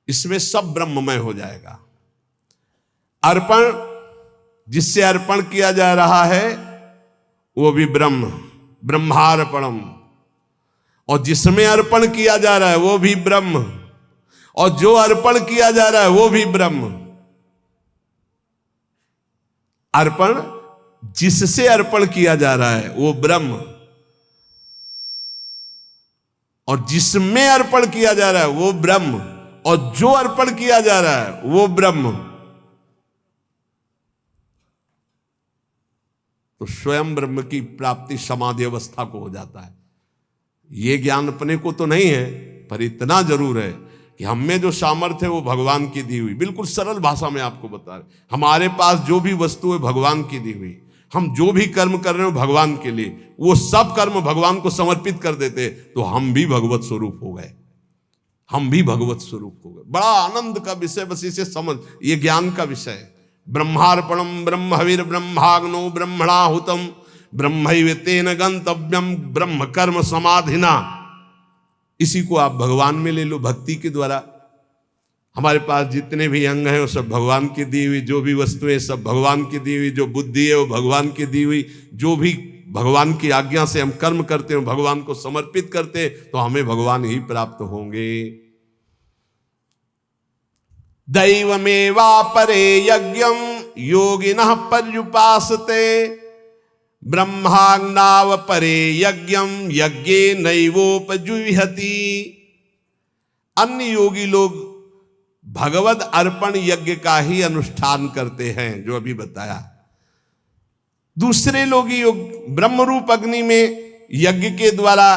इसमें सब ब्रह्ममय हो जाएगा। अर्पण, जिससे अर्पण किया जा रहा है वो भी ब्रह्म, ब्रह्मार्पणम, और जिसमें अर्पण किया जा रहा है वो भी ब्रह्म, और जो अर्पण किया जा रहा है वो भी ब्रह्म। अर्पण, जिससे अर्पण किया जा रहा है वो ब्रह्म, और जिसमें अर्पण किया जा रहा है वो ब्रह्म, और जो अर्पण किया जा रहा है वो ब्रह्म। तो स्वयं ब्रह्म की प्राप्ति समाधि अवस्था को हो जाता है। ये ज्ञान अपने को तो नहीं है, पर इतना जरूर है कि हम में जो सामर्थ्य है वो भगवान की दी हुई। बिल्कुल सरल भाषा में आपको बता रहे, हमारे पास जो भी वस्तु है भगवान की दी हुई। हम जो भी कर्म कर रहे हो भगवान के लिए, वो सब कर्म भगवान को समर्पित कर देते तो हम भी भगवत स्वरूप हो गए, हम भी भगवत स्वरूप हो गए। बड़ा आनंद का विषय, बस इसे समझ, ये ज्ञान का विषय है। ब्रह्मार्पणम ब्रह्मवीर ब्रह्माग्नो ब्रह्मणाहुतम ब्रह्मैव तेन गंतव्यम ब्रह्म कर्म समाधिना। इसी को आप भगवान में ले लो, भक्ति के द्वारा। हमारे पास जितने भी अंग हैं वो सब भगवान की दी हुई, जो भी वस्तुएं सब भगवान की दी हुई, जो बुद्धि है वो भगवान की दी हुई, जो भी भगवान की आज्ञा से हम कर्म करते हैं भगवान को समर्पित करते हैं, तो हमें भगवान ही प्राप्त होंगे। दैवमेवापरे यज्ञम योगिनः पर्युपासते ब्रह्माग्नावपरे यज्ञम यज्ञे नैवोपजुह्यति। अन्य योगी लोग भगवद अर्पण यज्ञ का ही अनुष्ठान करते हैं, जो अभी बताया। दूसरे लोग योग ब्रह्म रूप अग्नि में यज्ञ के द्वारा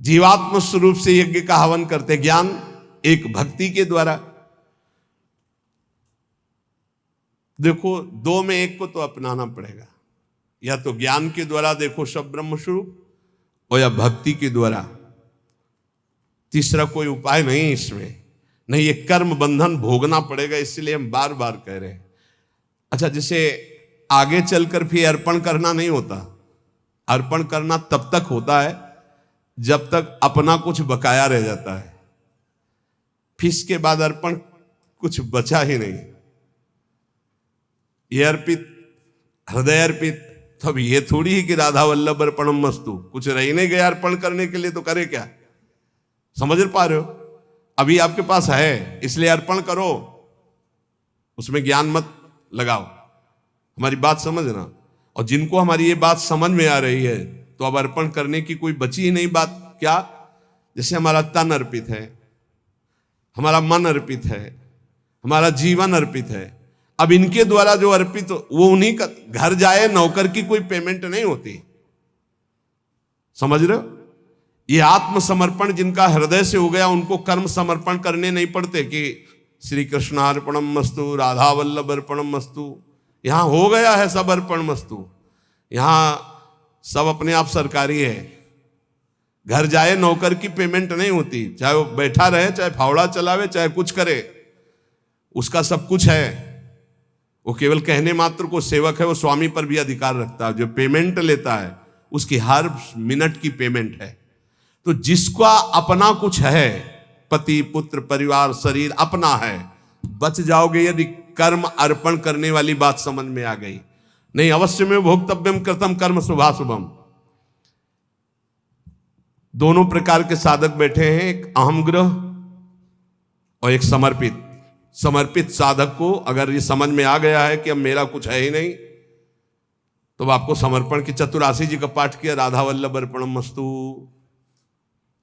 जीवात्म स्वरूप से यज्ञ का हवन करते, ज्ञान एक भक्ति के द्वारा। देखो, दो में एक को तो अपनाना पड़ेगा, या तो ज्ञान के द्वारा देखो सब ब्रह्म स्वरूप, और या भक्ति के द्वारा। तीसरा कोई उपाय नहीं इसमें, नहीं, ये कर्म बंधन भोगना पड़ेगा, इसलिए हम बार बार कह रहे हैं। अच्छा, जैसे आगे चलकर फिर अर्पण करना नहीं होता। अर्पण करना तब तक होता है जब तक अपना कुछ बकाया रह जाता है, फिर इसके बाद अर्पण कुछ बचा ही नहीं। ये अर्पित, हृदय अर्पित, तो अब ये थोड़ी ही कि राधा वल्लभ अर्पणम मस्तु, कुछ रह ही नहीं गया अर्पण करने के लिए, तो करे क्या? समझ पा रहे हो? अभी आपके पास है इसलिए अर्पण करो, उसमें ज्ञान मत लगाओ। हमारी बात समझना। और जिनको हमारी ये बात समझ में आ रही है, तो अब अर्पण करने की कोई बची ही नहीं बात। क्या? जैसे हमारा तन अर्पित है, हमारा मन अर्पित है, हमारा जीवन अर्पित है। अब इनके द्वारा जो अर्पित, वो उन्हीं का घर जाए, नौकर की कोई पेमेंट नहीं होती। समझ रहे हो? ये आत्मसमर्पण जिनका हृदय से हो गया, उनको कर्म समर्पण करने नहीं पड़ते कि श्री कृष्णार्पणम मस्तु, राधा वल्लभ अर्पणम मस्तु। यहां हो गया है सब अर्पण मस्तु। यहां सब अपने आप सरकारी है। घर जाए नौकर की पेमेंट नहीं होती, चाहे वो बैठा रहे, चाहे फावड़ा चलावे, चाहे कुछ करे, उसका सब कुछ है। वो केवल कहने मात्र को सेवक है, वो स्वामी पर भी अधिकार रखता है। जो पेमेंट लेता है उसकी हर मिनट की पेमेंट है। तो जिसका अपना कुछ है, पति पुत्र परिवार शरीर अपना है, बच जाओगे यदि कर्म अर्पण करने वाली बात समझ में आ गई। नहीं, अवश्य में भोक्तव्यम कृतम कर्म शुभाशुभम। दोनों प्रकार के साधक बैठे हैं, एक अहमग्रह और एक समर्पित। समर्पित साधक को अगर ये समझ में आ गया है कि अब मेरा कुछ है ही नहीं, तो आपको समर्पण की 84 जी का पाठ किया, राधा वल्लभ अर्पणम मस्तु।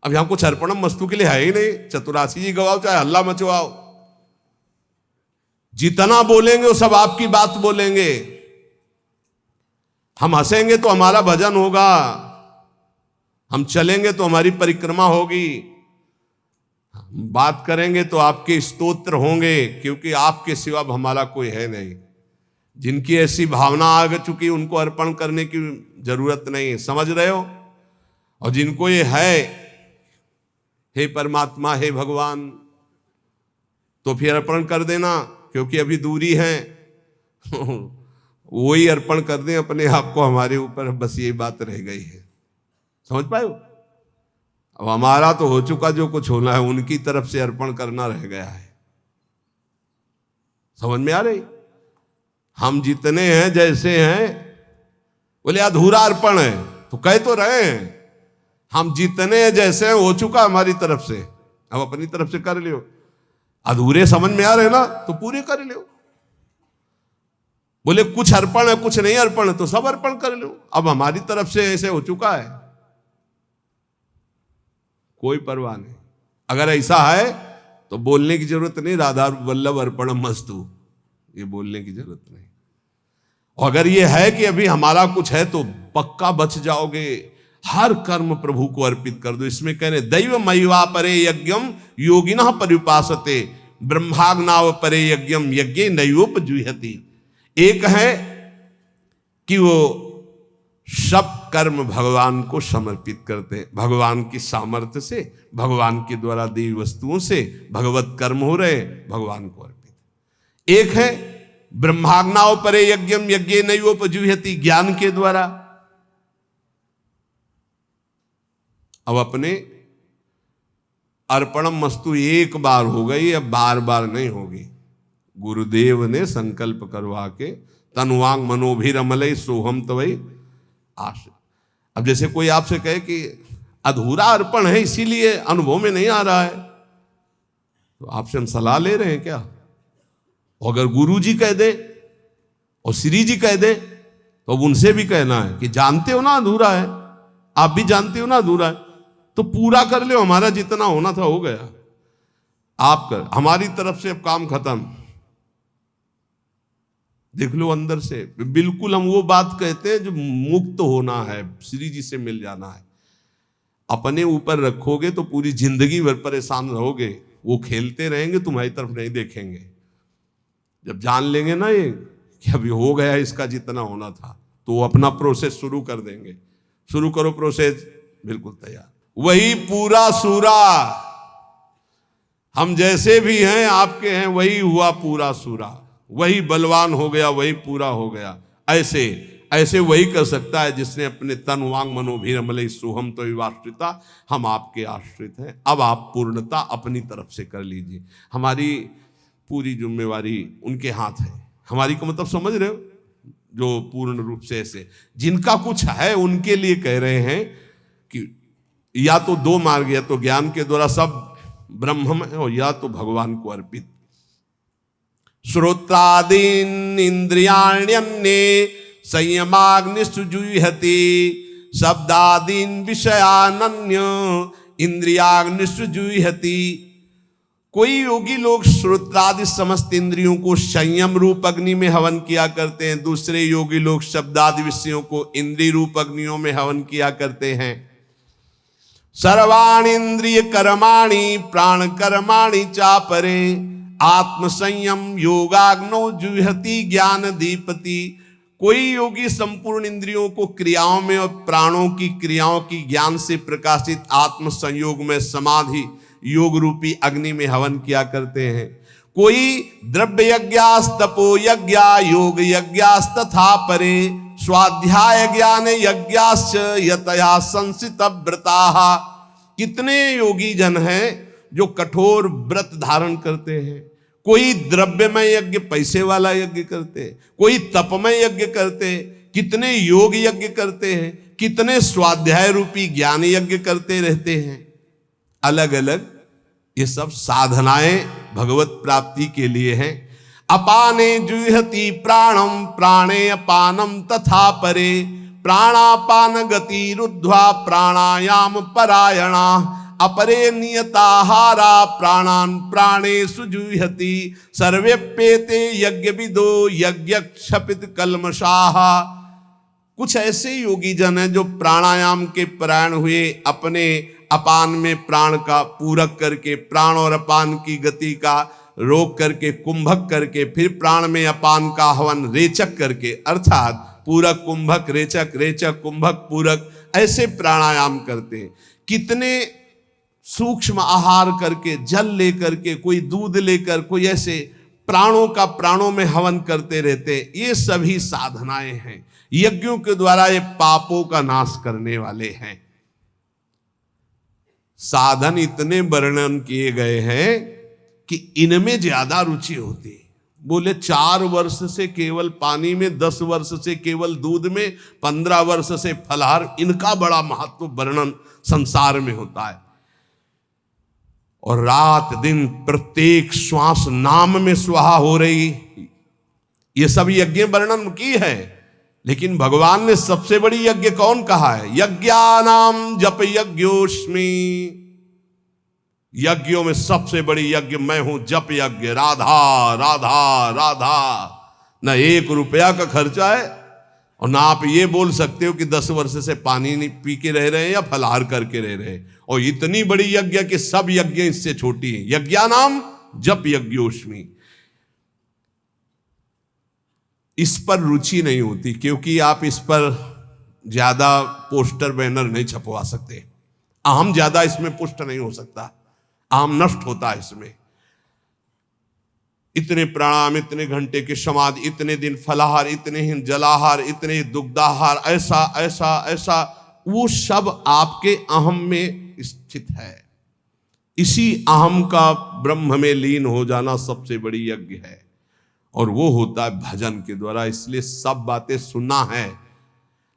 अब यहां कुछ अर्पणम मस्तु के लिए है ही नहीं। 84 जी गवाओ, चाहे हल्ला मचवाओ, जितना बोलेंगे वो सब आपकी बात बोलेंगे। हम हंसेंगे तो हमारा भजन होगा, हम चलेंगे तो हमारी परिक्रमा होगी, बात करेंगे तो आपके स्तोत्र होंगे, क्योंकि आपके सिवा हमारा कोई है नहीं। जिनकी ऐसी भावना आ चुकी, उनको अर्पण करने की जरूरत नहीं है। समझ रहे हो? और जिनको ये है, हे परमात्मा, हे भगवान, तो फिर अर्पण कर देना, क्योंकि अभी दूरी है। वही अर्पण कर दें अपने आप को हमारे ऊपर, बस ये बात रह गई है। समझ पाए हो? अब हमारा तो हो चुका, जो कुछ होना है उनकी तरफ से अर्पण करना रह गया है। समझ में आ रही? हम जितने हैं जैसे हैं, बोले अधूरा अर्पण है, तो कह तो रहे हैं हम जितने हैं जैसे हैं, हो चुका हमारी तरफ से, अब अपनी तरफ से कर लियो। अधूरे समझ में आ रहे ना, तो पूरे कर लियो। बोले कुछ अर्पण है कुछ नहीं अर्पण है, तो सब अर्पण कर लो। अब हमारी तरफ से ऐसे हो चुका है, कोई परवाह नहीं। अगर ऐसा है तो बोलने की जरूरत नहीं, राधा वल्लभ अर्पणम मस्तु, ये बोलने की जरूरत नहीं। और अगर ये है कि अभी हमारा कुछ है, तो पक्का बच जाओगे। हर कर्म प्रभु को अर्पित कर दो। इसमें कह रहे दैव मयिवा परे यज्ञम योगिनः परिपासते ब्रह्माग्नाव परे यज्ञम यज्ञे नयोपजुह्यति। एक है कि वो सब कर्म भगवान को समर्पित करते हैं, भगवान की सामर्थ्य से, भगवान के द्वारा दी वस्तुओं से भगवत कर्म हो रहे, भगवान को अर्पित। एक है ब्रह्माग्नाव परे यज्ञम यज्ञे नयोपजुह्यति, ज्ञान के द्वारा। अब अपने अर्पणम मस्तु एक बार हो गई, अब बार बार नहीं होगी। गुरुदेव ने संकल्प करवा के तनुवांग मनोभिरमलय सोहम तवई आश्रय। अब जैसे कोई आपसे कहे कि अधूरा अर्पण है इसीलिए अनुभव में नहीं आ रहा है, तो आपसे हम सलाह ले रहे हैं क्या? और अगर गुरु जी कह दे और श्री जी कह दे, तो अब उनसे भी कहना है कि जानते हो ना अधूरा है, आप भी जानते हो ना अधूरा है, तो पूरा कर लो। हमारा जितना होना था हो गया, आप कर, हमारी तरफ से अब काम खत्म। देख लो अंदर से, बिल्कुल हम वो बात कहते हैं जो मुक्त होना है, श्री जी से मिल जाना है। अपने ऊपर रखोगे तो पूरी जिंदगी भर परेशान रहोगे, वो खेलते रहेंगे, तुम्हारी तरफ नहीं देखेंगे। जब जान लेंगे ना ये कि अभी हो गया इसका जितना होना था, तो वो अपना प्रोसेस शुरू कर देंगे। शुरू करो प्रोसेस, बिल्कुल तैयार। वही पूरा सूरा, हम जैसे भी हैं आपके हैं, वही हुआ पूरा सूरा, वही बलवान हो गया, वही पूरा हो गया। ऐसे ऐसे वही कर सकता है जिसने अपने तन वांग मनोभिरमलय सोहम तो विवाश्रिता, हम आपके आश्रित हैं। अब आप पूर्णता अपनी तरफ से कर लीजिए, हमारी पूरी जिम्मेवारी उनके हाथ है। हमारी को मतलब समझ रहे हो, जो पूर्ण रूप से ऐसे जिनका कुछ है उनके लिए कह रहे हैं कि या तो दो मार्ग, या तो ज्ञान के द्वारा सब ब्रह्म में, और या तो भगवान को अर्पित। श्रोत्रादीन इंद्रियाण्यन्ये संयमाग्निषुजुह्यति शब्दादीन विषयानन्य इंद्रियाग्निषुजुह्यति। कोई योगी लोग श्रोत्रादि समस्त इंद्रियों को संयम रूप अग्नि में हवन किया करते हैं, दूसरे योगी लोग शब्दादि विषयों को इंद्रिय रूप अग्नियों में हवन किया करते हैं। सर्वाणि इंद्रिय कर्माणि प्राण कर्माणि चापरे आत्म संयम योगाग्नो जुह्यति ज्ञान दीपति। कोई योगी संपूर्ण इंद्रियों को क्रियाओं में और प्राणों की क्रियाओं की ज्ञान से प्रकाशित आत्म संयोग में समाधि योग रूपी अग्नि में हवन किया करते हैं। कोई द्रव्य यज्ञास तपो यज्ञा योग यज्ञास तथा परे स्वाध्याय ज्ञान यज्ञाश्च यतया संसित व्रताः। कितने योगी जन हैं जो कठोर व्रत धारण करते हैं। कोई द्रव्यमय यज्ञ पैसे वाला यज्ञ करते हैं, कोई तपमय यज्ञ करते हैं, कितने योग यज्ञ करते हैं, कितने स्वाध्याय रूपी ज्ञान यज्ञ करते रहते हैं। अलग अलग ये सब साधनाएं भगवत प्राप्ति के लिए हैं। अपाने जुह्यति प्राणम प्राणे अपानम तथा परे प्राणापान गति रुद्ध्वा प्राणायाम परायणा अपरे नियताहारा प्राणान प्राणेषु जुह्यति सर्वेप्येते यज्ञ विदो यज्ञ क्षपित कल्मषाः। कुछ ऐसे योगी जन हैं जो प्राणायाम के परायण हुए, अपने अपान में प्राण का पूरक करके, प्राण और अपान की गति का रोक करके, कुंभक करके, फिर प्राण में अपान का हवन रेचक करके, अर्थात पूरक कुंभक रेचक, रेचक कुंभक पूरक, ऐसे प्राणायाम करते हैं। कितने सूक्ष्म आहार करके, जल लेकर के, कोई दूध लेकर, कोई ऐसे प्राणों का प्राणों में हवन करते रहते। ये सभी साधनाएं हैं, यज्ञों के द्वारा ये पापों का नाश करने वाले हैं। साधन इतने वर्णन किए गए हैं कि इनमें ज्यादा रुचि होती है। बोले 4 वर्ष से केवल पानी में, 10 वर्ष से केवल दूध में, 15 वर्ष से फलाहार, इनका बड़ा महत्व वर्णन संसार में होता है। और रात दिन प्रत्येक श्वास नाम में स्वाहा हो रही, ये सब यज्ञ वर्णन की है। लेकिन भगवान ने सबसे बड़ी यज्ञ कौन कहा है? यज्ञानाम जप यज्ञोस्मि। यज्ञों में सबसे बड़ी यज्ञ मैं हूं, जप यज्ञ। राधा राधा राधा। न 1 रुपया का खर्चा है, और ना आप ये बोल सकते हो कि 10 वर्ष से पानी नहीं पी के रह रहे हैं या फलाहार करके रह रहे हैं। और इतनी बड़ी यज्ञ कि सब यज्ञ इससे छोटी है। यज्ञानाम जप यज्ञोस्मि। इस पर रुचि नहीं होती, क्योंकि आप इस पर ज्यादा पोस्टर बैनर नहीं छपवा सकते। अहम ज्यादा इसमें पुष्ट नहीं हो सकता, अहम नष्ट होता है इसमें। इतने प्राणायाम, इतने घंटे के समाधि, इतने दिन फलाहार, इतने ही जलाहार, इतने दुग्धाहार, ऐसा ऐसा ऐसा, वो सब आपके अहम में स्थित है। इसी अहम का ब्रह्म में लीन हो जाना सबसे बड़ी यज्ञ है, और वो होता है भजन के द्वारा। इसलिए सब बातें सुनना है।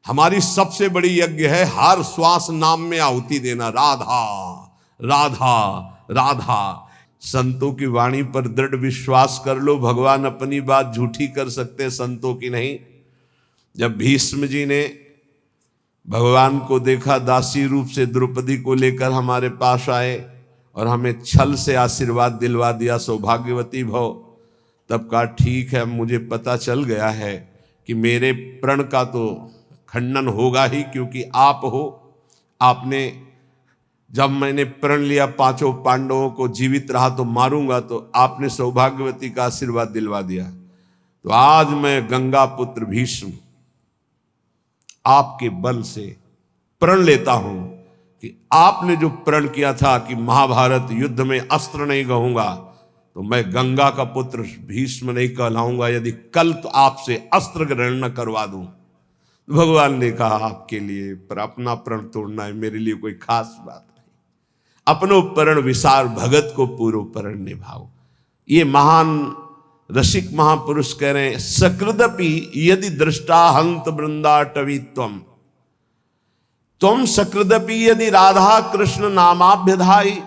हमारी सबसे बड़ी यज्ञ है हर श्वास नाम में आहुति देना। राधा राधा राधा। संतों की वाणी पर दृढ़ विश्वास कर लो, भगवान अपनी बात झूठी कर सकते, संतों की नहीं। जब भीष्म जी ने भगवान को देखा, दासी रूप से द्रौपदी को लेकर हमारे पास आए और हमें छल से आशीर्वाद दिलवा दिया, सौभाग्यवती भव। तब कहा ठीक है, मुझे पता चल गया है कि मेरे प्रण का तो खंडन होगा ही, क्योंकि आप हो। आपने, जब मैंने प्रण लिया 5 पांडवों को जीवित रहा तो मारूंगा, तो आपने सौभाग्यवती का आशीर्वाद दिलवा दिया। तो आज मैं गंगा पुत्र भीष्म आपके बल से प्रण लेता हूं कि आपने जो प्रण किया था कि महाभारत युद्ध में अस्त्र नहीं कहूंगा, तो मैं गंगा का पुत्र भीष्म नहीं कहलाऊंगा यदि कल तो आपसे अस्त्र ग्रहण न करवा दूं। भगवान ने कहा आपके लिए, पर अपना प्रण तोड़ना है, मेरे लिए कोई खास बात नहीं। अपनो प्रण विसार, भगत को पूर्व प्रण निभाओ। ये महान रसिक महापुरुष कह रहे हैं, सकृदपि यदि दृष्टा हंत वृंदाटवी त्वम सकृदपि यदि राधा कृष्ण नामाभ्यधाई।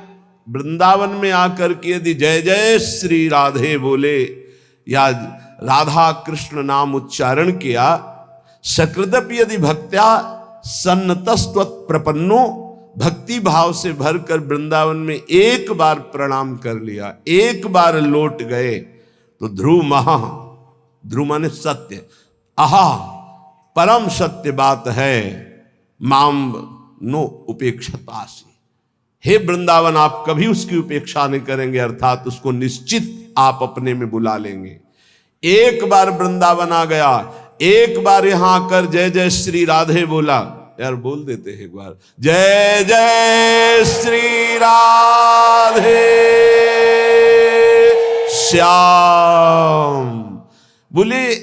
वृंदावन में आकर के यदि जय जय श्री राधे बोले या राधा कृष्ण नाम उच्चारण किया, सकृदपि यदि भक्त्या सन्नतस्त्वत् प्रपन्नो, भक्ति भाव से भरकर वृंदावन में एक बार प्रणाम कर लिया, एक बार लौट गए, तो ध्रुव महा, ध्रुव माने सत्य, आहा परम सत्य बात है, माम नो उपेक्षतासी। हे वृंदावन, आप कभी उसकी उपेक्षा नहीं करेंगे, अर्थात उसको निश्चित आप अपने में बुला लेंगे। एक बार वृंदावन आ गया, एक बार यहां आकर जय जय श्री राधे बोला, यार बोल देते हैं एक बार, जय जय श्री राधे श्याम। बोले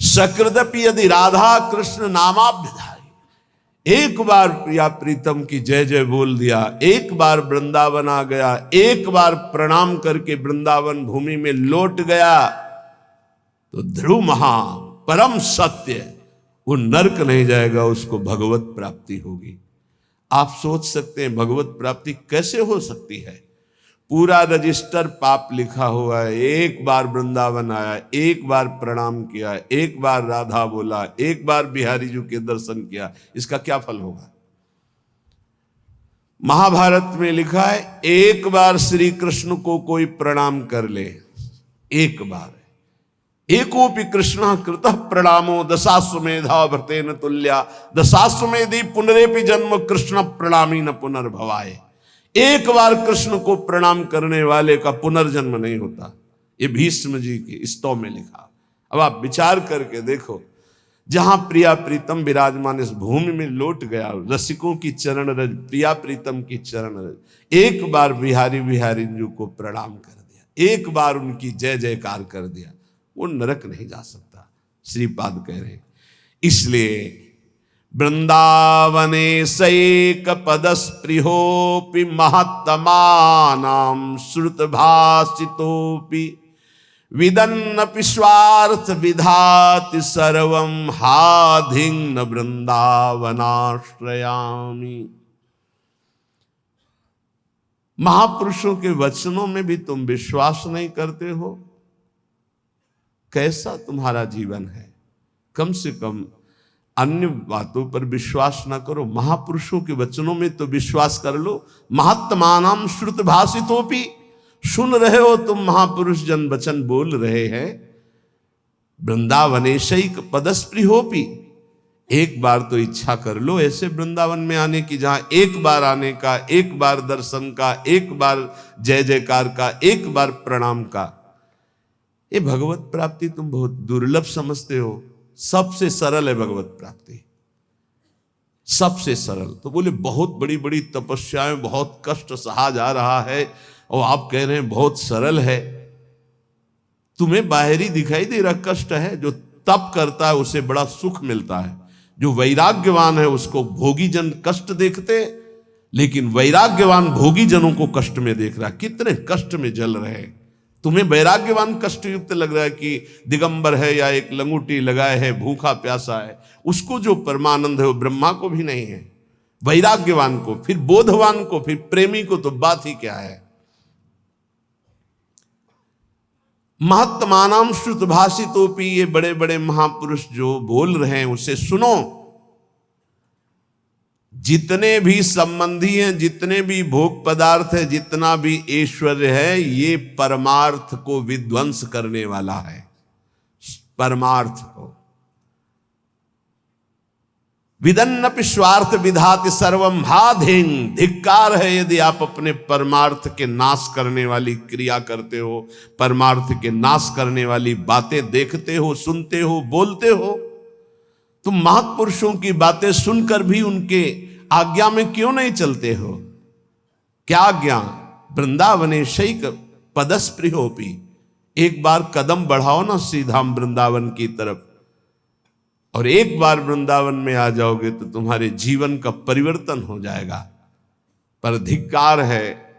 सकृदपि यदि राधा कृष्ण नामाभ्यधाई, एक बार प्रिया प्रीतम की जय जय बोल दिया, एक बार वृंदावन आ गया, एक बार प्रणाम करके वृंदावन भूमि में लौट गया, तो ध्रुव महा परम सत्य, वो नरक नहीं जाएगा, उसको भगवत प्राप्ति होगी। आप सोच सकते हैं भगवत प्राप्ति कैसे हो सकती है? पूरा रजिस्टर पाप लिखा हुआ है। एक बार वृंदावन आया, एक बार प्रणाम किया, एक बार राधा बोला, एक बार बिहारी जी के दर्शन किया, इसका क्या फल होगा? महाभारत में लिखा है, एक बार श्री कृष्ण को कोई प्रणाम कर ले, एक बार, एकोपि कृष्ण कृतः प्रणामो दशाश्वमेधा व्रतेन तुल्या, दशाश्वमेधि पुनरेपि जन्म कृष्ण प्रणामी न पुनर्भवाय। एक बार कृष्ण को प्रणाम करने वाले का पुनर्जन्म नहीं होता। ये भीष्म जी की स्तव में लिखा। अब आप विचार करके देखो, जहां प्रिया प्रीतम विराजमान इस भूमि में लौट गया, रसिकों की चरण रज, प्रिया प्रीतम की चरण रज, एक बार बिहारी बिहारी जी को प्रणाम कर दिया, एक बार उनकी जय जयकार कर दिया, वो नरक नहीं जा सकता, श्रीपाद कह रहे हैं। इसलिए वृंदावने सैक पदस्पृहोपि महत्तमानां श्रुतभाषितोपि विदन्नपि स्वार्थ विधाति सर्वं हाधिं न वृंदावनाश्रयामि। महापुरुषों के वचनों में भी तुम विश्वास नहीं करते हो। कैसा तुम्हारा जीवन है? कम से कम अन्य बातों पर विश्वास ना करो, महापुरुषों के वचनों में तो विश्वास कर लो। महत्तमानां श्रुत भाषितोपि, सुन रहे हो तुम, महापुरुष जन वचन बोल रहे हैं। वृंदावनेशैक पदस्पृहोपि, एक बार तो इच्छा कर लो ऐसे वृंदावन में आने की, जहां एक बार आने का, एक बार दर्शन का, एक बार जय जयकार का, एक बार प्रणाम का। ये भगवत प्राप्ति तुम बहुत दुर्लभ समझते हो। सबसे सरल है भगवत प्राप्ति, सबसे सरल। तो बोले बहुत बड़ी बड़ी तपस्याएं, बहुत कष्ट सहा जा रहा है, और आप कह रहे हैं बहुत सरल है। तुम्हें बाहरी दिखाई दे रहा कष्ट है। जो तप करता है उसे बड़ा सुख मिलता है। जो वैराग्यवान है उसको भोगी जन कष्ट देखते, लेकिन वैराग्यवान भोगी जनों को कष्ट में देख रहा है। कितने कष्ट में जल रहे हैं। तुम्हें वैराग्यवान कष्ट युक्त लग रहा है कि दिगंबर है या एक लंगूटी लगाए है, भूखा प्यासा है। उसको जो परमानंद है वो ब्रह्मा को भी नहीं है। वैराग्यवान को, फिर बोधवान को, फिर प्रेमी को तो बात ही क्या है। महत्तमानां श्रुत भाषितोपि, ये बड़े बड़े महापुरुष जो बोल रहे हैं उसे सुनो। जितने भी संबंधी हैं, जितने भी भोग पदार्थ है, जितना भी ऐश्वर्य है, ये परमार्थ को विध्वंस करने वाला है। परमार्थ को विदन्नपि स्वार्थ विधाति सर्वं हाधिं, धिक्कार है यदि आप अपने परमार्थ के नाश करने वाली क्रिया करते हो, परमार्थ के नाश करने वाली बातें देखते हो, सुनते हो, बोलते हो। तुम महापुरुषों की बातें सुनकर भी उनके आज्ञा में क्यों नहीं चलते हो? क्या आज्ञा? वृंदावने शैक पदस्पृहोपि, एक बार कदम बढ़ाओ ना सीधा वृंदावन की तरफ, और एक बार वृंदावन में आ जाओगे तो तुम्हारे जीवन का परिवर्तन हो जाएगा। पर धिक्कार है,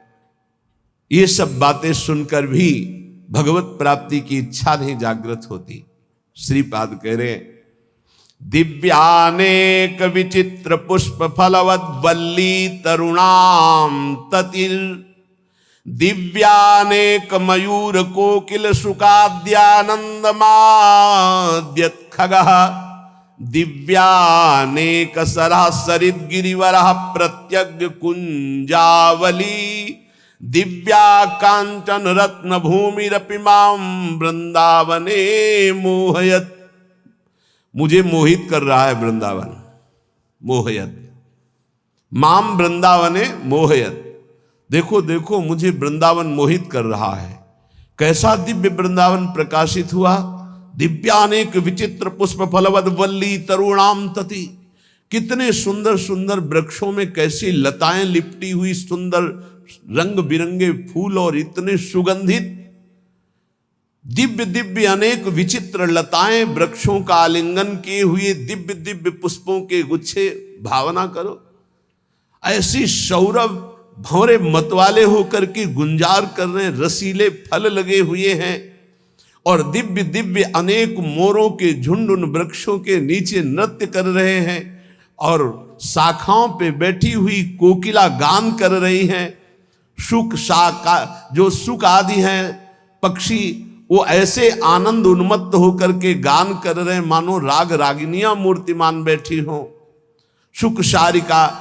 ये सब बातें सुनकर भी भगवत प्राप्ति की इच्छा नहीं जागृत होती। श्रीपाद कह रहे, दिव्यानेक विचित्र पुष्प फलवद वल्ली तरुणाम ततिर, दिव्यानेक मयूर कोकिल सुखाद्यानंद माद्यत खगः, दिव्यानेक सरः सरित गिरिवरः प्रत्यग्र कुंजावली, दिव्या कांचन रत्न भूमिरपि मां वृंदावने मोहयत। मुझे मोहित कर रहा है वृंदावन, मोहयत माम वृंदावने मोहयत। देखो देखो मुझे वृंदावन मोहित कर रहा है। कैसा दिव्य वृंदावन प्रकाशित हुआ। दिव्यानेक विचित्र पुष्प फलवद वल्ली तरुणाम तति, कितने सुंदर सुंदर वृक्षों में कैसी लताएं लिपटी हुई, सुंदर रंग बिरंगे फूल और इतने सुगंधित। दिव्य दिव्य अनेक विचित्र लताएं, वृक्षों का आलिंगन किए हुए दिव्य दिव्य पुष्पों के गुच्छे। भावना करो, ऐसी सौरभ भंवरे मतवाले होकर के गुंजार कर रहे, रसीले फल लगे हुए हैं, और दिव्य दिव्य अनेक मोरों के झुंड उन वृक्षों के नीचे नृत्य कर रहे हैं, और शाखाओं पे बैठी हुई कोकिला गान कर रही हैं। सुख शाखा जो सुख आदि हैं पक्षी, वो ऐसे आनंद उन्मत्त होकर के गान कर रहे हैं मानो राग रागिनियां मूर्तिमान बैठी हो। सुख शारिका,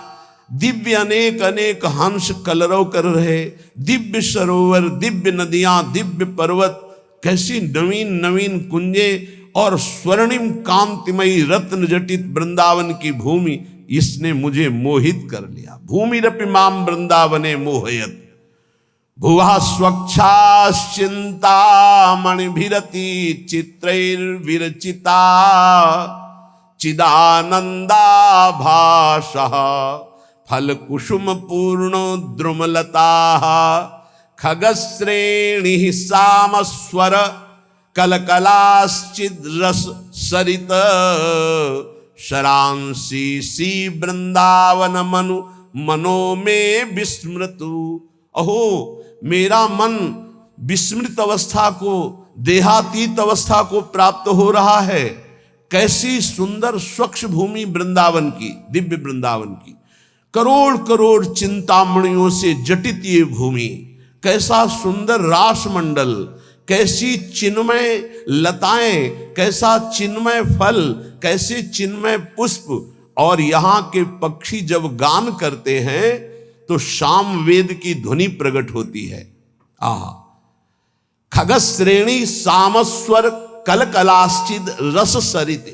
दिव्य अनेक अनेक हंस कलरव कर रहे, दिव्य सरोवर, दिव्य नदियां, दिव्य पर्वत, कैसी नवीन नवीन कुंजे, और स्वर्णिम कांतिमयी रत्न जटित वृंदावन की भूमि, इसने मुझे मोहित कर लिया। भूमिरपि माम वृंदावने मोहयत, भुवा स्वच्छाश्चिंता मणिभिरति चित्रैर्विरचिता, चिदानंदा भाषः फल कुसुम पूर्ण द्रुमलता, खगश्रेणी सामस्वर कलकलाश्चिद रस सरित, शरांसी सी वृंदावन मनु मनो में विस्मृतु। अहो मेरा मन विस्मृत अवस्था को, देहातीत अवस्था को प्राप्त हो रहा है। कैसी सुंदर स्वच्छ भूमि वृंदावन की, दिव्य वृंदावन की, करोड़ करोड़ चिंतामणियों से जटित ये भूमि, कैसा सुंदर रासमंडल, कैसी चिन्मय लताएं, कैसा चिन्मय फल, कैसे चिन्मय पुष्प, और यहाँ के पक्षी जब गान करते हैं तो शाम वेद की ध्वनि प्रकट होती है। आहा, खगश्रेणी सामस्वर कलकलाश्चिद रस सरिते,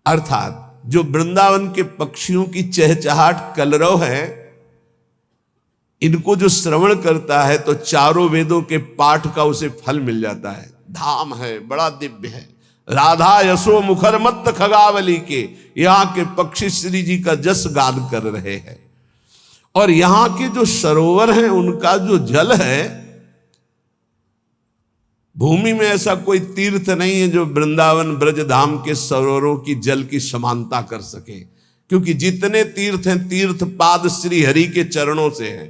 अर्थात जो वृंदावन के पक्षियों की चहचहाट कलरव है, इनको जो श्रवण करता है तो चारों वेदों के पाठ का उसे फल मिल जाता है। धाम है, बड़ा दिव्य है। राधा यशो मुखर मत खगावली के यहाँ के पक्षी श्री जी का जस गान कर रहे हैं, और यहाँ के जो सरोवर हैं उनका जो जल है, भूमि में ऐसा कोई तीर्थ नहीं है जो वृंदावन ब्रज धाम के सरोवरों की जल की समानता कर सके, क्योंकि जितने तीर्थ हैं तीर्थ पाद श्री हरि के चरणों से हैं,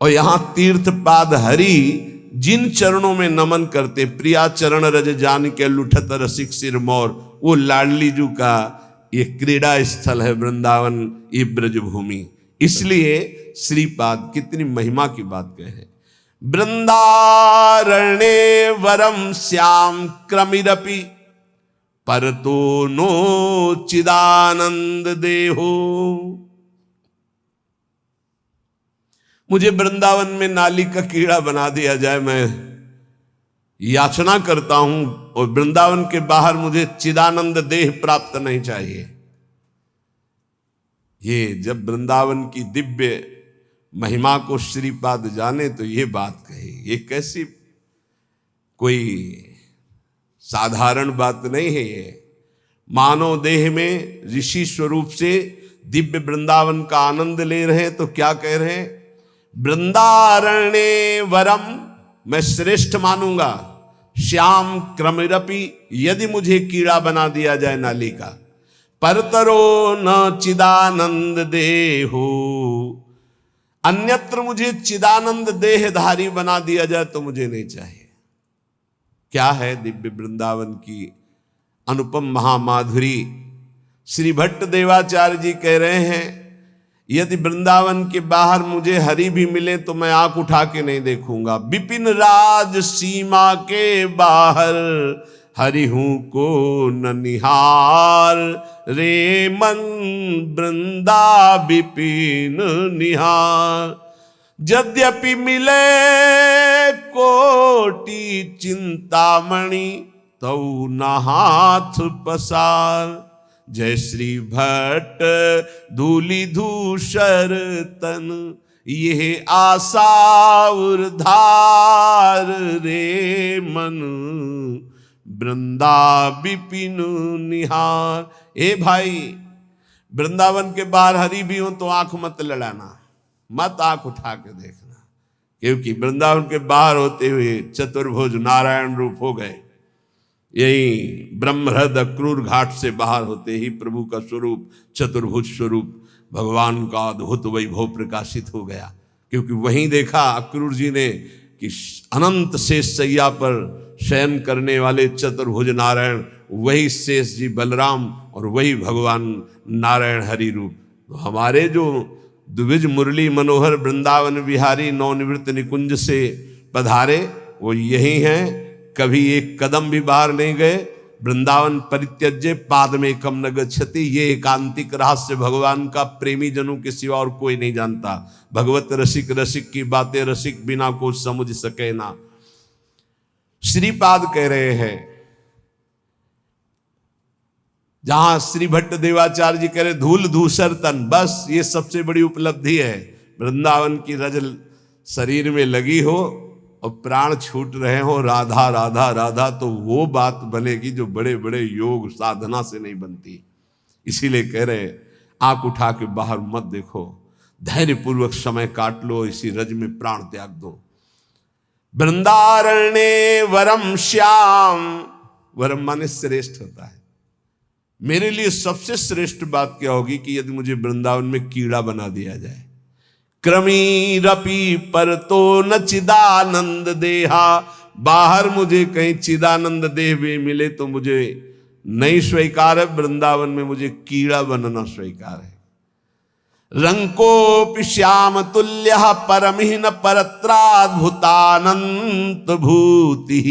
और यहां तीर्थ पाद हरि जिन चरणों में नमन करते, प्रिया चरण रज जान के लुठत रसिक सिर मोर, वो लाडली जू का ये क्रीड़ा स्थल है वृंदावन, ये ब्रज भूमि। इसलिए श्रीपाद कितनी महिमा की बात कहे। वृंदारण्ये वरम श्याम क्रमिरपि परतो नो चिदानंद देहो। मुझे वृंदावन में नाली का कीड़ा बना दिया जाए, मैं याचना करता हूं, और वृंदावन के बाहर मुझे चिदानंद देह प्राप्त नहीं चाहिए। ये जब वृंदावन की दिव्य महिमा को श्रीपाद जाने तो ये बात कही। ये कैसी कोई साधारण बात नहीं है। ये मानव देह में ऋषि स्वरूप से दिव्य वृंदावन का आनंद ले रहे हैं, तो क्या कह रहे हैं? वृंदारण्ये वरम, मैं श्रेष्ठ मानूंगा, श्याम क्रमिरपि, यदि मुझे कीड़ा बना दिया जाए नाली का, परतरो न चिदानंद देहो, अन्यत्र मुझे चिदानंद देहधारी बना दिया जाए तो मुझे नहीं चाहिए। क्या है दिव्य वृंदावन की अनुपम महामाधुरी। श्री भट्ट देवाचार्य जी कह रहे हैं, यदि वृंदावन के बाहर मुझे हरि भी मिले तो मैं आंख उठा के नहीं देखूंगा। विपिन राज सीमा के बाहर हरि हूं को न निहार, रे मन वृंदा विपिन निहार। यद्यपि मिले कोटि चिंतामणि तऊ न हाथ पसार। जय श्री भट्ट धूलि धूसर तन, ये आशा उर्धार, रे मन वृंदा विपिन निहार। ए भाई, वृंदावन के बाहर हरि भी हो तो आंख मत लड़ाना, मत आंख उठा के देखना, क्योंकि वृंदावन के बाहर होते हुए चतुर्भुज नारायण रूप हो गए। यही ब्रह्महृद क्रूर घाट से बाहर होते ही प्रभु का स्वरूप, चतुर्भुज स्वरूप भगवान का अद्भुत वैभव प्रकाशित हो गया। क्योंकि वहीं देखा अक्रूर जी ने कि अनंत शेष सैया पर शयन करने वाले चतुर्भुज नारायण वही शेष जी बलराम और वही भगवान नारायण हरि रूप। तो हमारे जो द्विज मुरली मनोहर वृंदावन विहारी नवनिवृत्त निकुंज से पधारे वो यही हैं। कभी एक कदम भी बाहर नहीं गए। वृंदावन परित्यज्य पाद में कम न गच्छति, ये एकांतिक रहस्य भगवान का प्रेमी जनों के सिवा और कोई नहीं जानता। भगवत रसिक रसिक की बातें रसिक बिना को समझ सके ना। श्रीपाद कह रहे हैं, जहां श्री भट्ट देवाचार्य जी कह रहे धूल धूसर तन, बस ये सबसे बड़ी उपलब्धि है। वृंदावन की रज शरीर में लगी हो और प्राण छूट रहे हो राधा राधा राधा, तो वो बात बनेगी जो बड़े बड़े योग साधना से नहीं बनती। इसीलिए कह रहे आंख उठा के बाहर मत देखो, धैर्य पूर्वक समय काट लो, इसी रज में प्राण त्याग दो। वृंदारण्ये वरम श्याम, वरम माने श्रेष्ठ होता है। मेरे लिए सबसे श्रेष्ठ बात क्या होगी कि यदि मुझे वृंदावन में कीड़ा बना दिया जाए। क्रमीरपि पर तो न चिदानंद देहा, बाहर मुझे कहीं चिदानंद देह भी मिले तो मुझे नहीं स्वीकार है, वृंदावन में मुझे कीड़ा बनना स्वीकार है। रंको श्याम तुल्य परमिह न परत्राद्भुतानंत भूति,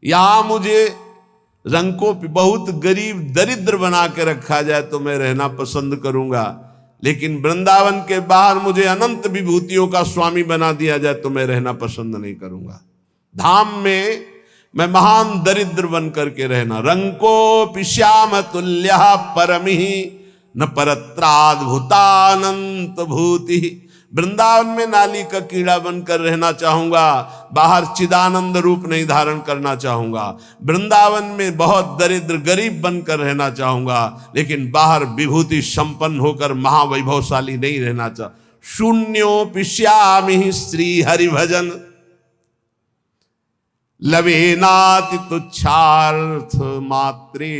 यहां मुझे रंको बहुत गरीब दरिद्र बना के रखा जाए तो मैं रहना पसंद करूंगा, लेकिन वृंदावन के बाहर मुझे अनंत विभूतियों का स्वामी बना दिया जाए तो मैं रहना पसंद नहीं करूंगा। धाम में मैं महान दरिद्र बन करके रहना। रंको श्याम तुल्य परमिह न परत्राद्भुतानंत भूति, वृंदावन में नाली का कीड़ा बनकर रहना चाहूंगा, बाहर चिदानंद रूप नहीं धारण करना चाहूंगा। वृंदावन में बहुत दरिद्र गरीब बनकर रहना चाहूंगा, लेकिन बाहर विभूति संपन्न होकर महावैभवशाली नहीं रहना चाह। शून्योपि श्यामि श्री हरि भजन, लवेनाति तुच्छार्थ मात्रे,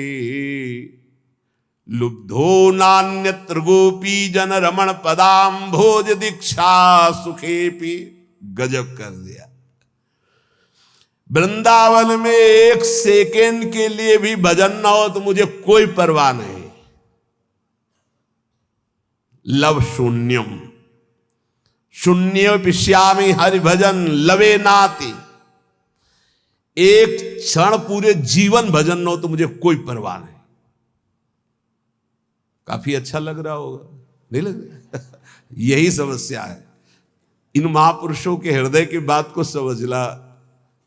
लुब्धो नान्यत्र गोपी जन रमण पदाम भोज दीक्षा सुखेपि। गजब कर दिया। वृंदावन में एक सेकेंड के लिए भी भजन ना हो तो मुझे कोई परवाह नहीं। लव शून्यम, शून्य पिश्यामी हरि भजन लवे नाति, एक क्षण पूरे जीवन भजन ना हो तो मुझे कोई परवाह नहीं। काफी अच्छा लग रहा होगा, नहीं लग रहा? यही समस्या है। इन महापुरुषों के हृदय की बात को समझना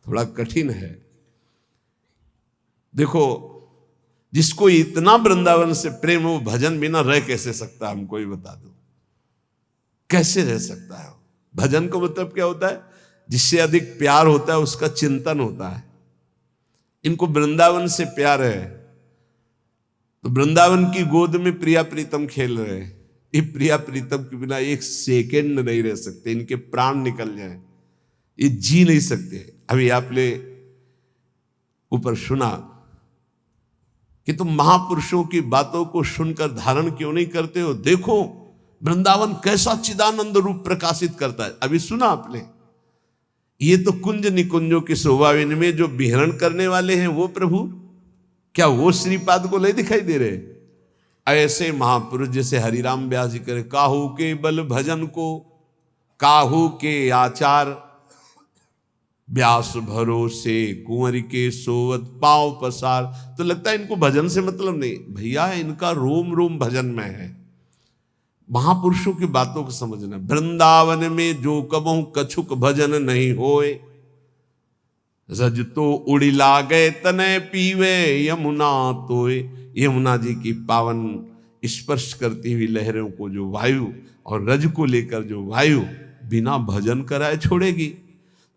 थोड़ा कठिन है। देखो, जिसको इतना वृंदावन से प्रेम हो, भजन बिना रह कैसे सकता है? हमको ही बता दो, कैसे रह सकता है? भजन का मतलब क्या होता है? जिससे अधिक प्यार होता है उसका चिंतन होता है। इनको वृंदावन से प्यार है तो वृंदावन की गोद में प्रिया प्रीतम खेल रहे हैं। ये प्रिया प्रीतम के बिना एक सेकेंड नहीं रह सकते, इनके प्राण निकल जाए, ये जी नहीं सकते। अभी आपने ऊपर सुना कि तुम महापुरुषों की बातों को सुनकर धारण क्यों नहीं करते हो? देखो वृंदावन कैसा चिदानंद रूप प्रकाशित करता है। अभी सुना आपने? ये तो कुंज निकुंजों की शोभा, इनमें जो विहरण करने वाले हैं वो प्रभु, क्या वो श्रीपाद को नहीं दिखाई दे रहे? ऐसे महापुरुष जैसे हरिराम व्यास जी करे, काहू के बल भजन को काहू के आचार, व्यास भरोसे कुंवर के सोवत पांव पसार। तो लगता है इनको भजन से मतलब नहीं। भैया इनका रोम रोम भजन में है। महापुरुषों की बातों को समझना। वृंदावन में जो कबहू कछुक भजन नहीं होए, रज तो उड़ी लागे तने पीवे यमुना तोए। यमुना जी की पावन स्पर्श करती हुई लहरों को जो वायु और रज को लेकर जो वायु बिना भजन कराए छोड़ेगी।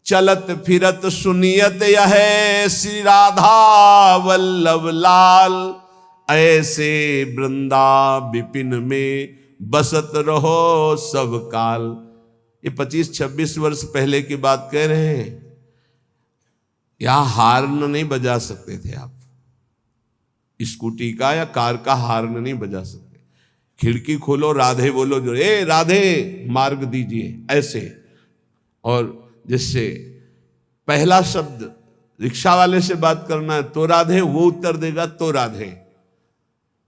चलत फिरत सुनियत यह श्री राधा वल्लभ लाल, ऐसे वृंदा विपिन में बसत रहो सब काल। ये 25-26 वर्ष पहले की बात कह रहे हैं। यहां हार्न नहीं बजा सकते थे आप, स्कूटी का या कार का हार्न नहीं बजा सकते। खिड़की खोलो, राधे बोलो, जो ए राधे मार्ग दीजिए, ऐसे। और जिससे पहला शब्द रिक्शा वाले से बात करना है तो राधे, वो उत्तर देगा तो राधे।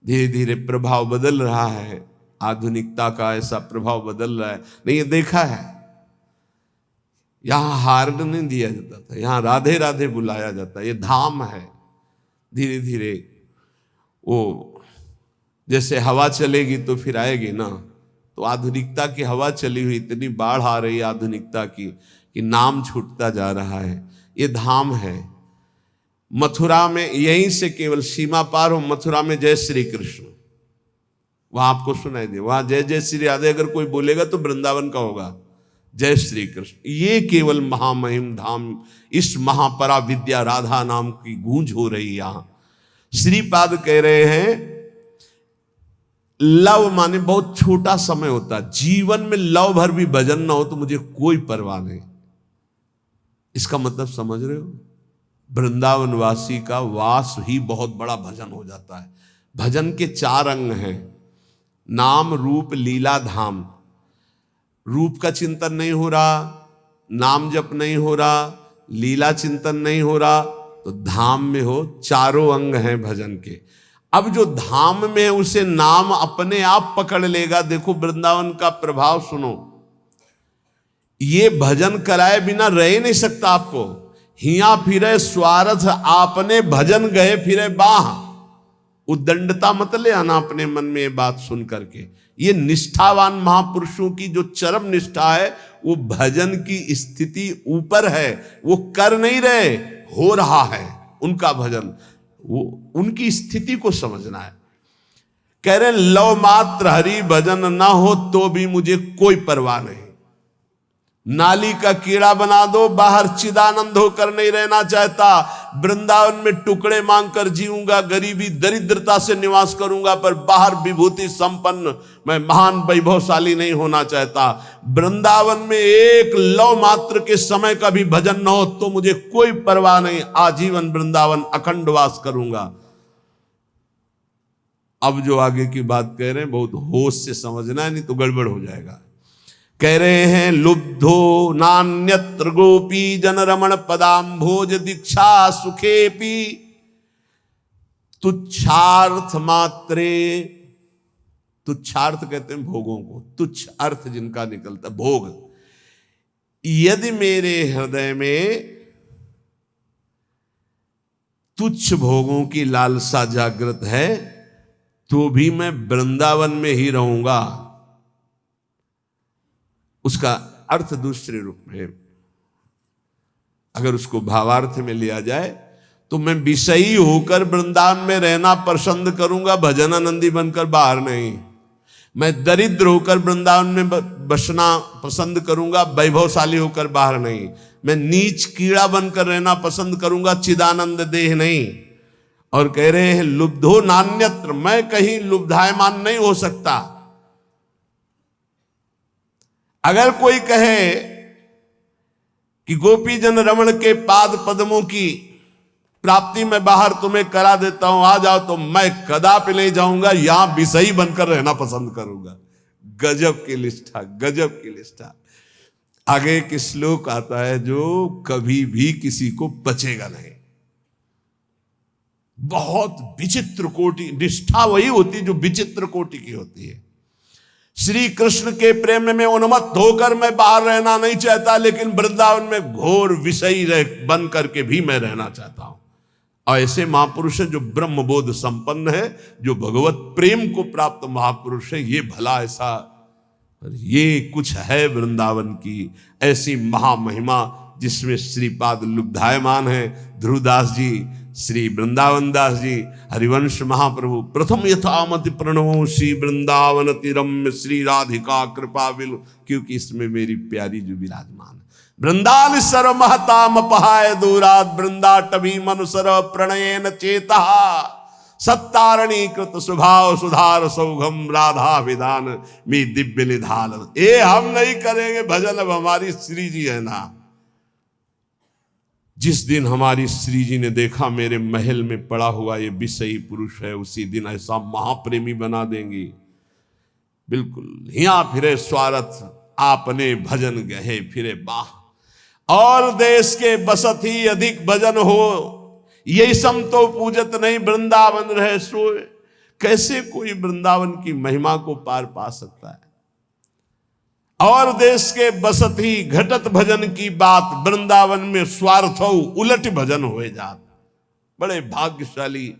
धीरे धीरे प्रभाव बदल रहा है, आधुनिकता का ऐसा प्रभाव बदल रहा है। नहीं, ये देखा है। यहां हार्न नहीं दिया जाता था, यहां राधे राधे बुलाया जाता है। ये धाम है। धीरे धीरे वो जैसे हवा चलेगी तो फिर आएगी ना, तो आधुनिकता की हवा चली हुई, इतनी बाढ़ आ रही है आधुनिकता की कि नाम छूटता जा रहा है। ये धाम है। मथुरा में यहीं से केवल सीमा पार हो, मथुरा में जय श्री कृष्ण, वहां आपको सुनाई दे। वहां जय जय श्री राधे अगर कोई बोलेगा तो वृंदावन का होगा, जय श्री कृष्ण। ये केवल महामहिम धाम, इस महापरा विद्या राधा नाम की गूंज हो रही। यहां श्रीपाद कह रहे हैं, लव माने बहुत छोटा समय होता है, जीवन में लव भर भी भजन ना हो तो मुझे कोई परवाह नहीं। इसका मतलब समझ रहे हो? वृंदावनवासी का वास ही बहुत बड़ा भजन हो जाता है। भजन के 4 अंग हैं, नाम रूप लीला धाम। रूप का चिंतन नहीं हो रहा, नाम जप नहीं हो रहा, लीला चिंतन नहीं हो रहा, तो धाम में हो। 4 अंग हैं भजन के। अब जो धाम में उसे नाम अपने आप पकड़ लेगा। देखो वृंदावन का प्रभाव सुनो, ये भजन कराए बिना रह नहीं सकता आपको। हिया फिरे स्वार्थ आपने भजन गए फिरे बाह। उद्दंडता मत ले आना अपने मन में ये बात सुन करके। ये निष्ठावान महापुरुषों की जो चरम निष्ठा है, वो भजन की स्थिति ऊपर है। वो कर नहीं रहे, हो रहा है उनका भजन। वो उनकी स्थिति को समझना है। कह रहे लव मात्र हरि भजन ना हो तो भी मुझे कोई परवाह नहीं। नाली का कीड़ा बना दो, बाहर चिदानंद होकर नहीं रहना चाहता। वृंदावन में टुकड़े मांगकर जीऊंगा, गरीबी दरिद्रता से निवास करूंगा, पर बाहर विभूति संपन्न मैं महान वैभवशाली नहीं होना चाहता। वृंदावन में एक लव मात्र के समय का भी भजन न हो तो मुझे कोई परवाह नहीं, आजीवन वृंदावन अखंड वास करूंगा। अब जो आगे की बात कह रहे हैं बहुत होश से समझना है, नहीं तो गड़बड़ हो जाएगा। कह रहे हैं लुब्धो नान्यत्र गोपी जन रमण पदाम्भोज दीक्षा सुखेपी तुच्छार्थ मात्रे। तुच्छार्थ कहते हैं भोगों को, तुच्छ अर्थ जिनका निकलता भोग। यदि मेरे हृदय में तुच्छ भोगों की लालसा जागृत है तो भी मैं वृंदावन में ही रहूंगा। उसका अर्थ दूसरे रूप में, अगर उसको भावार्थ में लिया जाए तो मैं विषयी होकर वृंदावन में रहना पसंद करूंगा, भजनानंदी बनकर बाहर नहीं। मैं दरिद्र होकर वृंदावन में बसना पसंद करूंगा, वैभवशाली होकर बाहर नहीं। मैं नीच कीड़ा बनकर रहना पसंद करूंगा, चिदानंद देह नहीं। और कह रहे हैं लुब्धो नान्यत्र, मैं कहीं लुब्धायमान नहीं हो सकता। अगर कोई कहे कि गोपी जन रमण के पाद पद्मों की प्राप्ति में बाहर तुम्हें करा देता हूं, आ जाओ, तो मैं कदापि नहीं जाऊंगा, यहां विषयी बनकर रहना पसंद करूंगा। गजब की निष्ठा, गजब की निष्ठा। आगे एक श्लोक आता है जो कभी भी किसी को बचेगा नहीं। बहुत विचित्र कोटि निष्ठा वही होती है जो विचित्र कोटि की होती है। श्री कृष्ण के प्रेम में उन्मत्त होकर मैं बाहर रहना नहीं चाहता, लेकिन वृंदावन में घोर विषयी बन करके भी मैं रहना चाहता हूं। और ऐसे महापुरुष है जो ब्रह्मबोध संपन्न है, जो भगवत प्रेम को प्राप्त महापुरुष है। ये भला ऐसा, ये कुछ है वृंदावन की ऐसी महामहिमा जिसमें श्रीपाद लुब्धायमान है। ध्रुवदास जी, श्री वृंदावन दास जी, हरिवंश महाप्रभु प्रथम यथामति प्रणवो श्री वृंदावन तिरम्य श्री राधिका कृपा बिलु, क्योंकि इसमें मेरी प्यारी जो विराजमान है। वृंदान सर्व महताम पहाय दूरात वृंदाटवी मनुसर प्रणयन चेता सत्तारणी कृत स्वभाव सुधार सौघम राधा विधान मी दिव्य निधान। ये हम नहीं करेंगे भजन, अब हमारी श्री जी है ना। जिस दिन हमारी श्री जी ने देखा मेरे महल में पड़ा हुआ ये विषयी पुरुष है, उसी दिन ऐसा महाप्रेमी बना देंगी। बिल्कुल हिया फिरे स्वार्थ आपने भजन गहे फिरे बाह। और देश के बसत ही अधिक भजन हो, यही सम तो पूजत नहीं वृंदावन रहे सोए। कैसे कोई वृंदावन की महिमा को पार पा सकता है। और देश के बसत ही घटत भजन की बात, वृंदावन में स्वार्थ हो उलट भजन हो जात। बड़े भाग्यशाली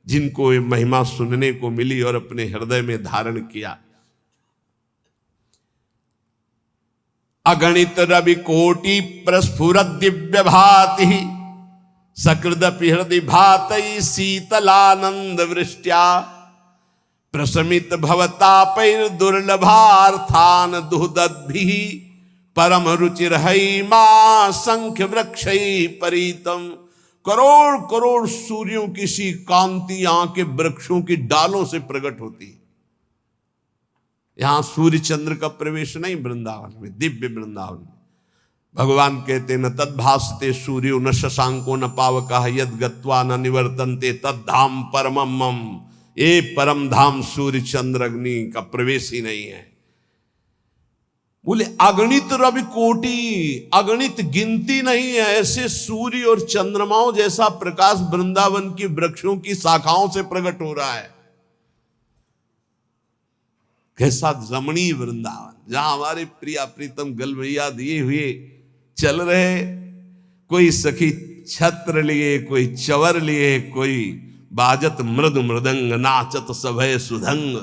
जिनको ये महिमा सुनने को मिली और अपने हृदय में धारण किया। अगणित रवि कोटि प्रस्फुरत दिव्य भाति सकृदपि हृदय भातई शीतलानंद वृष्ट्या प्रशमित भवतापैर दुर्लभार्थान दुहदद्भिः परम रुचिर मां संख्य वृक्षई परितम। करोड़ करोड़ सूर्यों की सी कांति यहां के वृक्षों की डालों से प्रकट होती। यहां सूर्य चंद्र का प्रवेश नहीं वृंदावन में, दिव्य वृंदावन में। भगवान कहते न तद्भासते सूर्यो न शशांको न पावकः यद गत्वा न निवर्तन्ते तद्धाम परमम मम। ये परम धाम सूर्य चंद्र अग्नि का प्रवेश ही नहीं है। बोले अगणित रवि कोटि, अगणित गिनती नहीं है ऐसे सूर्य और चंद्रमाओं जैसा प्रकाश वृंदावन की वृक्षों की शाखाओं से प्रकट हो रहा है। कैसा रमणीय वृंदावन, जहां हमारे प्रिया प्रीतम गलवैया दिए हुए चल रहे, कोई सखी छत्र लिए, कोई चवर लिए, कोई बाजत मृद मृदंग, नाचत सभय सुधंग,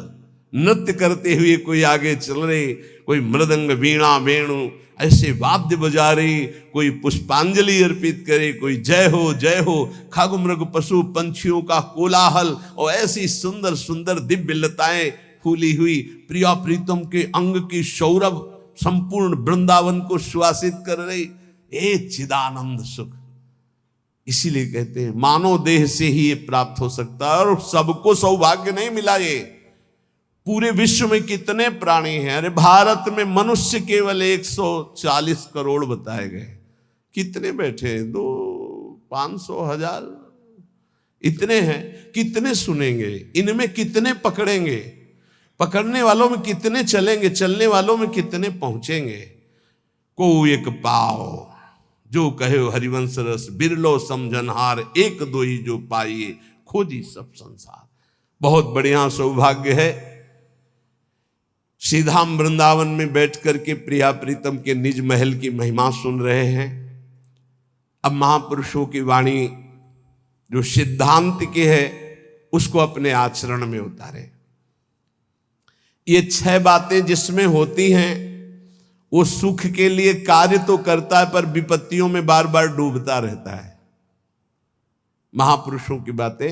नृत्य करते हुए कोई आगे चल रहे, कोई मृदंग वीणा वेणु ऐसे वाद्य बजा रहे, कोई पुष्पांजलि अर्पित करे, कोई जय हो खग मृग पशु पंछियों का कोलाहल, और ऐसी सुंदर सुंदर दिव्य लताएं फूली हुई प्रिया प्रीतम के अंग की सौरभ संपूर्ण वृंदावन को सुवासित कर रही। ये चिदानंद सुख, इसीलिए कहते हैं मानव देह से ही ये प्राप्त हो सकता है, और सबको सौभाग्य नहीं मिला। ये पूरे विश्व में कितने प्राणी हैं, अरे भारत में मनुष्य केवल 140 करोड़ बताए गए, कितने बैठे हैं, 500 हजार इतने हैं, कितने सुनेंगे, इनमें कितने पकड़ेंगे, पकड़ने वालों में कितने चलेंगे, चलने वालों में कितने पहुंचेंगे। को एक पाओ जो कहे हरिवंश रस, बिरलो समझनहार, एक दो ही जो पाइए, खोजी सब संसार। बहुत बढ़िया सौभाग्य है, श्रीधाम वृंदावन में बैठ करके प्रिया प्रीतम के निज महल की महिमा सुन रहे हैं। अब महापुरुषों की वाणी जो सिद्धांत के है उसको अपने आचरण में उतारे। ये 6 बातें जिसमें होती हैं वो सुख के लिए कार्य तो करता है पर विपत्तियों में बार बार डूबता रहता है। महापुरुषों की बातें